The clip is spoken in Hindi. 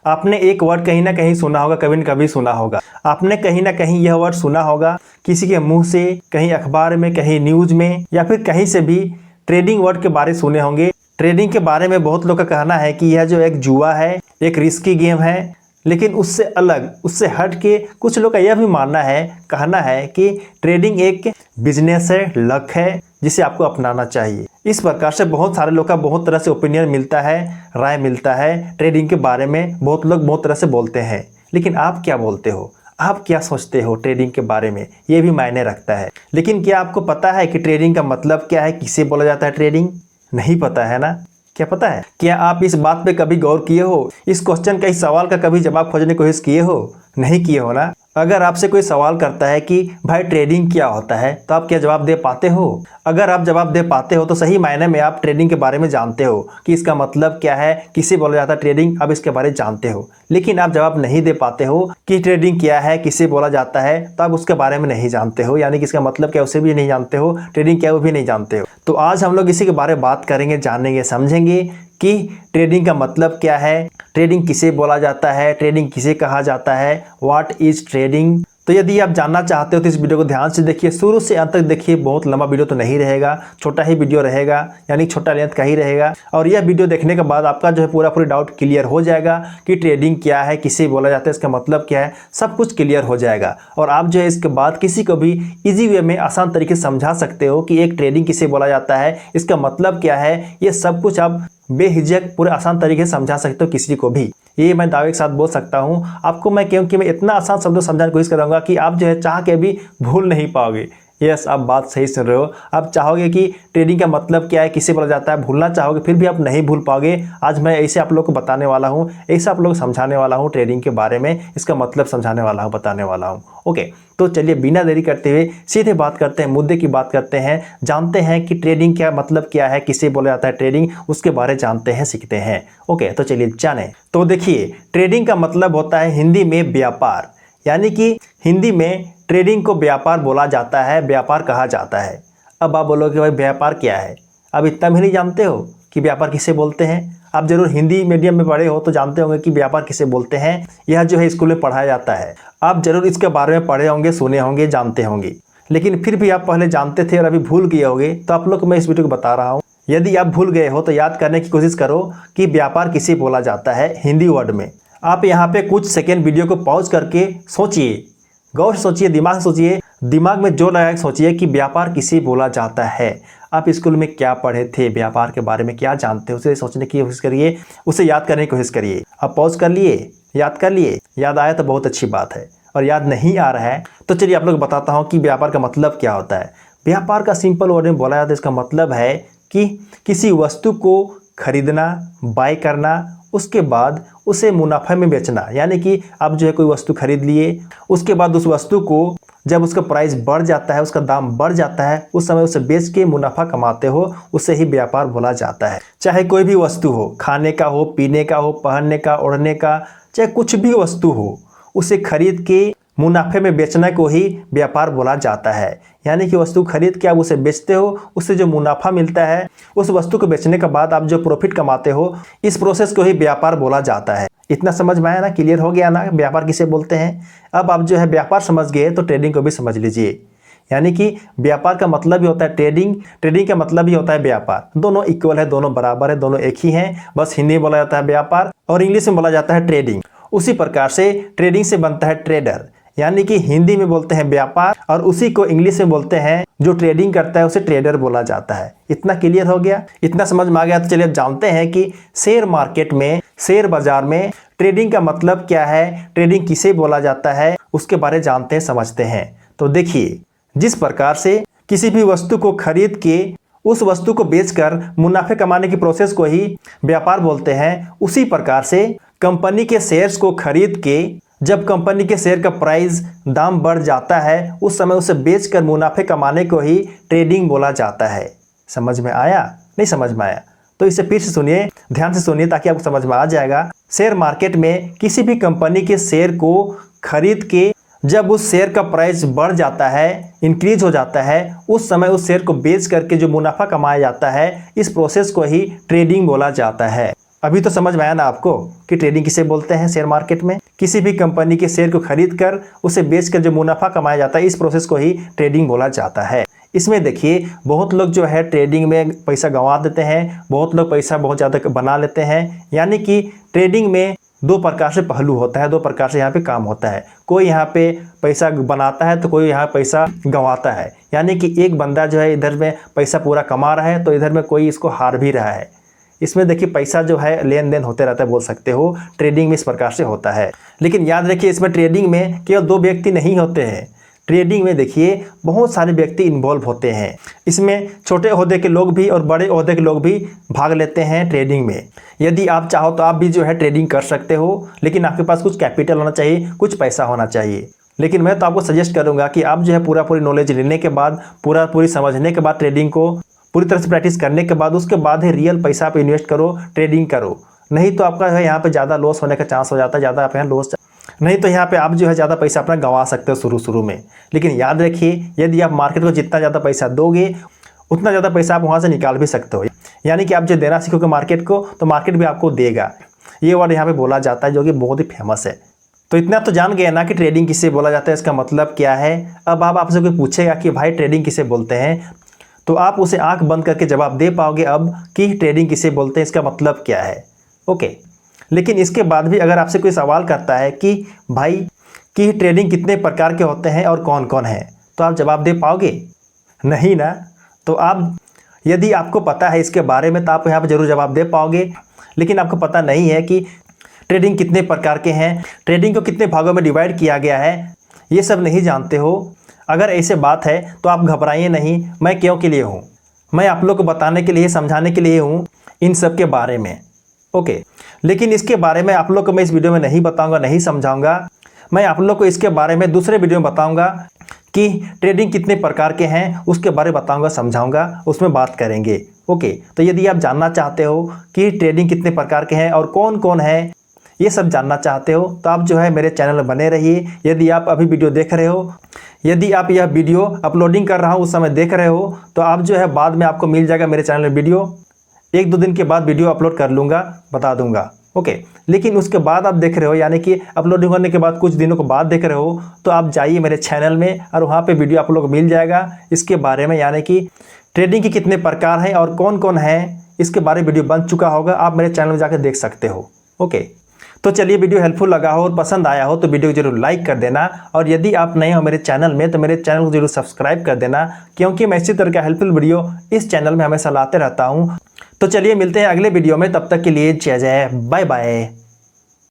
आपने एक वर्ड कहीं ना कहीं सुना होगा, कभी न कभी सुना होगा। आपने कहीं ना कहीं यह वर्ड सुना होगा किसी के मुंह से, कहीं अखबार में, कहीं न्यूज में, या फिर कहीं से भी ट्रेडिंग वर्ड के बारे में सुने होंगे। ट्रेडिंग के बारे में बहुत लोग का कहना है कि यह जो एक जुआ है, एक रिस्की गेम है। लेकिन उससे अलग, उससे हट के कुछ लोग का यह भी मानना है, कहना है कि ट्रेडिंग एक बिजनेस है, लक है, जिसे आपको अपनाना चाहिए। इस प्रकार से बहुत सारे लोग का बहुत तरह से ओपिनियन मिलता है, राय मिलता है ट्रेडिंग के बारे में। बहुत लोग बहुत तरह से बोलते हैं, लेकिन आप क्या बोलते हो, आप क्या सोचते हो ट्रेडिंग के बारे में, ये भी मायने रखता है। लेकिन क्या आपको पता है कि ट्रेडिंग का मतलब क्या है, किसे बोला जाता है ट्रेडिंग? नहीं पता है ना? क्या पता है? क्या आप इस बात पे कभी गौर किए हो? इस क्वेश्चन का, इस सवाल का कभी जवाब खोजने की कोशिश किए हो? नहीं किए हो ना? अगर आपसे कोई सवाल करता है कि भाई ट्रेडिंग क्या होता है, तो आप क्या जवाब दे पाते हो? अगर आप जवाब दे पाते हो तो सही मायने में आप ट्रेडिंग के बारे में जानते हो कि इसका मतलब क्या है, किसे बोला जाता है ट्रेडिंग, आप इसके बारे में जानते हो। लेकिन आप जवाब नहीं दे पाते हो कि ट्रेडिंग क्या है, किसे बोला जाता है, तो आप उसके बारे में नहीं जानते हो, यानी कि इसका मतलब क्या उसे भी नहीं जानते हो, ट्रेडिंग क्या वो भी नहीं जानते हो। तो आज हम लोग इसी के बारे में बात करेंगे, जानेंगे, समझेंगे कि ट्रेडिंग का मतलब क्या है, ट्रेडिंग किसे बोला जाता है, ट्रेडिंग किसे कहा जाता है, व्हाट इज ट्रेडिंग। तो यदि आप जानना चाहते हो तो इस वीडियो को ध्यान से देखिए, शुरू से अंत तक देखिए। बहुत लंबा वीडियो तो नहीं रहेगा, छोटा ही वीडियो रहेगा, यानी छोटा लेंथ का ही रहेगा। और यह वीडियो देखने के बाद आपका जो है पूरा डाउट क्लियर हो जाएगा कि ट्रेडिंग क्या है, किसे बोला जाता है, इसका मतलब क्या है, सब कुछ क्लियर हो जाएगा। और आप जो है इसके बाद किसी को भी ईजी वे में, आसान तरीके से समझा सकते हो कि एक ट्रेडिंग किसे बोला जाता है, इसका मतलब क्या है। ये सब कुछ आप बेहिचक पूरे आसान तरीके से समझा सकते हो किसी को भी। ये मैं दावे के साथ बोल सकता हूँ आपको मैं, क्योंकि मैं इतना आसान शब्दों समझाने की कोशिश करूँगा कि आप जो है चाह के भी भूल नहीं पाओगे। यस, आप बात सही सुन रहे हो। आप चाहोगे कि ट्रेडिंग का मतलब क्या है, किसे बोला जाता है, भूलना चाहोगे, फिर भी आप नहीं भूल पाओगे। आज मैं ऐसे आप लोग को बताने वाला हूँ, ऐसे आप लोग को समझाने वाला हूँ ट्रेडिंग के बारे में, इसका मतलब समझाने वाला हूँ, बताने वाला हूँ। ओके, तो चलिए बिना देरी करते हुए सीधे बात करते हैं, मुद्दे की बात करते हैं, जानते हैं कि ट्रेडिंग क्या मतलब क्या है, किसे बोला जाता है ट्रेडिंग, उसके बारे में जानते हैं, सीखते हैं। ओके, तो चलिए जाने। तो देखिए, ट्रेडिंग का मतलब होता है हिंदी में व्यापार, यानी कि हिंदी में ट्रेडिंग को व्यापार बोला जाता है, व्यापार कहा जाता है। अब आप बोलोगे भाई व्यापार क्या है? अब इतना भी नहीं जानते हो कि व्यापार किसे बोलते हैं? आप जरूर हिंदी मीडियम में पढ़े हो तो जानते होंगे कि व्यापार किसे बोलते हैं। यह जो है स्कूल में पढ़ाया जाता है, आप जरूर इसके बारे में पढ़े होंगे, सुने होंगे, जानते होंगे। लेकिन फिर भी आप पहले जानते थे और अभी भूल गए होंगे, तो आप लोग को मैं इस वीडियो को बता रहा हूँ। यदि आप भूल गए हो तो याद करने की कोशिश करो कि व्यापार किसे बोला जाता है हिंदी वर्ड में। आप यहाँ पे कुछ सेकेंड वीडियो को पॉज करके सोचिए, गौर से सोचिए, दिमाग से सोचिए, दिमाग में जोर लगा के सोचिए कि व्यापार किसे बोला जाता है। आप स्कूल में क्या पढ़े थे, व्यापार के बारे में क्या जानते हो, उसे सोचने की कोशिश करिए, उसे याद करने की कोशिश करिए। आप पॉज कर लिए, याद कर लिए? याद आया तो बहुत अच्छी बात है, और याद नहीं आ रहा है तो चलिए आप लोग बताता हूँ कि व्यापार का मतलब क्या होता है। व्यापार का सिंपल वर्ड में बोला जाता है, इसका मतलब है कि किसी वस्तु को खरीदना, बाय करना, उसके बाद उसे मुनाफे में बेचना। यानी कि आप जो है कोई वस्तु खरीद लिए, उसके बाद उस वस्तु को जब उसका प्राइस बढ़ जाता है, उसका दाम बढ़ जाता है, उस समय उसे बेच के मुनाफा कमाते हो, उसे ही व्यापार बोला जाता है। चाहे कोई भी वस्तु हो, खाने का हो, पीने का हो, पहनने का, ओढ़ने का, चाहे कुछ भी वस्तु हो, उसे खरीद के मुनाफे में बेचने को ही व्यापार बोला जाता है। यानी कि वस्तु खरीद के आप उसे बेचते हो, उससे जो मुनाफा मिलता है, उस वस्तु को बेचने के बाद आप जो प्रॉफिट कमाते हो, इस प्रोसेस को ही व्यापार बोला जाता है। इतना समझ में आया ना? क्लियर हो गया ना व्यापार किसे बोलते हैं? अब आप जो है व्यापार समझ गए तो ट्रेडिंग को भी समझ लीजिए। यानी कि व्यापार का मतलब ही होता है ट्रेडिंग, ट्रेडिंग का मतलब ही होता है व्यापार। दोनों इक्वल है, दोनों बराबर है, दोनों एक ही हैं। बस हिंदी में बोला जाता है व्यापार और इंग्लिश में बोला जाता है ट्रेडिंग। उसी प्रकार से ट्रेडिंग से बनता है ट्रेडर, यानी कि हिंदी में बोलते हैं व्यापार और उसी को इंग्लिश में बोलते हैं, जो ट्रेडिंग करता है उसे ट्रेडर बोला जाता है। इतना क्लियर हो गया? इतना समझ में आ गया? तो चलिए अब जानते हैं कि शेयर मार्केट में, शेयर बाजार में ट्रेडिंग का मतलब क्या है, ट्रेडिंग किसे बोला जाता है, उसके बारे में जानते हैं, समझते हैं। तो देखिए, जिस प्रकार से किसी भी वस्तु को खरीद के उस वस्तु को बेचकर मुनाफे कमाने की प्रोसेस को ही व्यापार बोलते हैं, उसी प्रकार से कंपनी के शेयर्स को खरीद के जब कंपनी के शेयर का प्राइस, दाम बढ़ जाता है, उस समय उसे बेचकर मुनाफे कमाने को ही ट्रेडिंग बोला जाता है। समझ में आया? नहीं समझ में आया तो इसे फिर से सुनिए, ध्यान से सुनिए ताकि आपको समझ में आ जाएगा। शेयर मार्केट में किसी भी कंपनी के शेयर को खरीद के जब उस शेयर का प्राइस बढ़ जाता है, इंक्रीज हो जाता है, उस समय उस शेयर को बेच करके जो मुनाफा कमाया जाता है, इस प्रोसेस को ही ट्रेडिंग बोला जाता है। अभी तो समझ में आया ना आपको कि ट्रेडिंग किसे बोलते हैं। शेयर मार्केट में किसी भी कंपनी के शेयर को खरीद कर उसे बेचकर जो मुनाफा कमाया जाता है, इस प्रोसेस को ही ट्रेडिंग बोला जाता है। इसमें देखिए बहुत लोग जो है ट्रेडिंग में पैसा गंवा देते हैं, बहुत लोग पैसा बहुत ज़्यादा बना लेते हैं। यानी कि ट्रेडिंग में दो प्रकार से पहलू होता है, दो प्रकार से यहाँ पे काम होता है। कोई यहाँ पे पैसा बनाता है तो कोई यहाँ पैसा गंवाता है। यानी कि एक बंदा जो है इधर में पैसा पूरा कमा रहा है तो इधर में कोई इसको हार भी रहा है। इसमें देखिए पैसा जो है लेन देन होते रहता है, बोल सकते हो। ट्रेडिंग में इस प्रकार से होता है। लेकिन याद रखिए इसमें ट्रेडिंग में केवल दो व्यक्ति नहीं होते हैं। ट्रेडिंग में देखिए बहुत सारे व्यक्ति इन्वॉल्व होते हैं। इसमें छोटे ओहदे के लोग भी और बड़े ओहदे के लोग भी भाग लेते हैं ट्रेडिंग में। यदि आप चाहो तो आप भी जो है ट्रेडिंग कर सकते हो, लेकिन आपके पास कुछ कैपिटल होना चाहिए, कुछ पैसा होना चाहिए। लेकिन मैं तो आपको सजेस्ट करूंगा कि आप जो है पूरी नॉलेज लेने के बाद, पूरी समझने के बाद, ट्रेडिंग को पूरी तरह से प्रैक्टिस करने के बाद, उसके बाद ही रियल पैसा आप इन्वेस्ट करो, ट्रेडिंग करो। नहीं तो आपका है यहाँ पे ज़्यादा लॉस होने का चांस हो जाता है, ज़्यादा आप यहाँ लॉस, नहीं तो यहाँ पे आप जो है ज़्यादा पैसा अपना गंवा सकते हो शुरू में। लेकिन याद रखिए यदि आप मार्केट को जितना ज़्यादा पैसा दोगे उतना ज़्यादा पैसा आप वहाँ से निकाल भी सकते हो। यानी कि आप जो देना सीखोगे मार्केट को तो मार्केट भी आपको देगा। ये वर्ड यहाँ पे बोला जाता है जो कि बहुत ही फेमस है। तो इतना तो जान गए ना कि ट्रेडिंग किसे बोला जाता है, इसका मतलब क्या है। अब आपसे कोई पूछेगा कि भाई ट्रेडिंग किसे बोलते हैं, तो आप उसे आंख बंद करके जवाब दे पाओगे अब कि ट्रेडिंग किसे बोलते हैं, इसका मतलब क्या है। ओके, लेकिन इसके बाद भी अगर आपसे कोई सवाल करता है कि भाई कि ट्रेडिंग कितने प्रकार के होते हैं और कौन कौन है, तो आप जवाब दे पाओगे? नहीं ना। तो आप यदि आपको पता है इसके बारे में तो आप यहाँ पर जरूर जवाब दे पाओगे। लेकिन आपको पता नहीं है कि ट्रेडिंग कितने प्रकार के हैं, ट्रेडिंग को कितने भागों में डिवाइड किया गया है, ये सब नहीं जानते हो। अगर ऐसे बात है तो आप घबराइए नहीं। मैं क्यों के लिए हूँ, मैं आप लोग को बताने के लिए, समझाने के लिए हूँ इन सब के बारे में। ओके, लेकिन इसके बारे में आप लोग को मैं इस वीडियो में नहीं बताऊंगा, नहीं समझाऊंगा। मैं आप लोग को इसके बारे में दूसरे वीडियो में बताऊंगा कि ट्रेडिंग कितने प्रकार के हैं, उसके बारे में बताऊंगा, समझाऊंगा, उसमें बात करेंगे। ओके, तो यदि आप जानना चाहते हो कि ट्रेडिंग कितने प्रकार के हैं और कौन कौन है, ये सब जानना चाहते हो तो आप जो है मेरे चैनल में बने रहिए। यदि आप अभी वीडियो देख रहे हो, यदि आप यह वीडियो अपलोडिंग कर रहा हूँ उस समय देख रहे हो, तो आप जो है बाद में आपको मिल जाएगा मेरे चैनल में वीडियो। 1-2 दिन के बाद वीडियो अपलोड कर लूँगा, बता दूंगा। ओके, लेकिन उसके बाद आप देख रहे हो, यानी कि अपलोडिंग होने के बाद कुछ दिनों के बाद देख रहे हो, तो आप जाइए मेरे चैनल में और वहाँ पे वीडियो आप लोग मिल जाएगा इसके बारे में। यानी कि ट्रेडिंग के कितने प्रकार हैं और कौन कौन है, इसके बारे में वीडियो बन चुका होगा, आप मेरे चैनल में जाकर देख सकते हो। ओके, तो चलिए वीडियो हेल्पफुल लगा हो और पसंद आया हो तो वीडियो को जरूर लाइक कर देना। और यदि आप नए हो मेरे चैनल में तो मेरे चैनल को जरूर सब्सक्राइब कर देना, क्योंकि मैं इसी तरह का हेल्पफुल वीडियो इस चैनल में हमेशा लाते रहता हूँ। तो चलिए मिलते हैं अगले वीडियो में, तब तक के लिए जय जय, बाय बाय।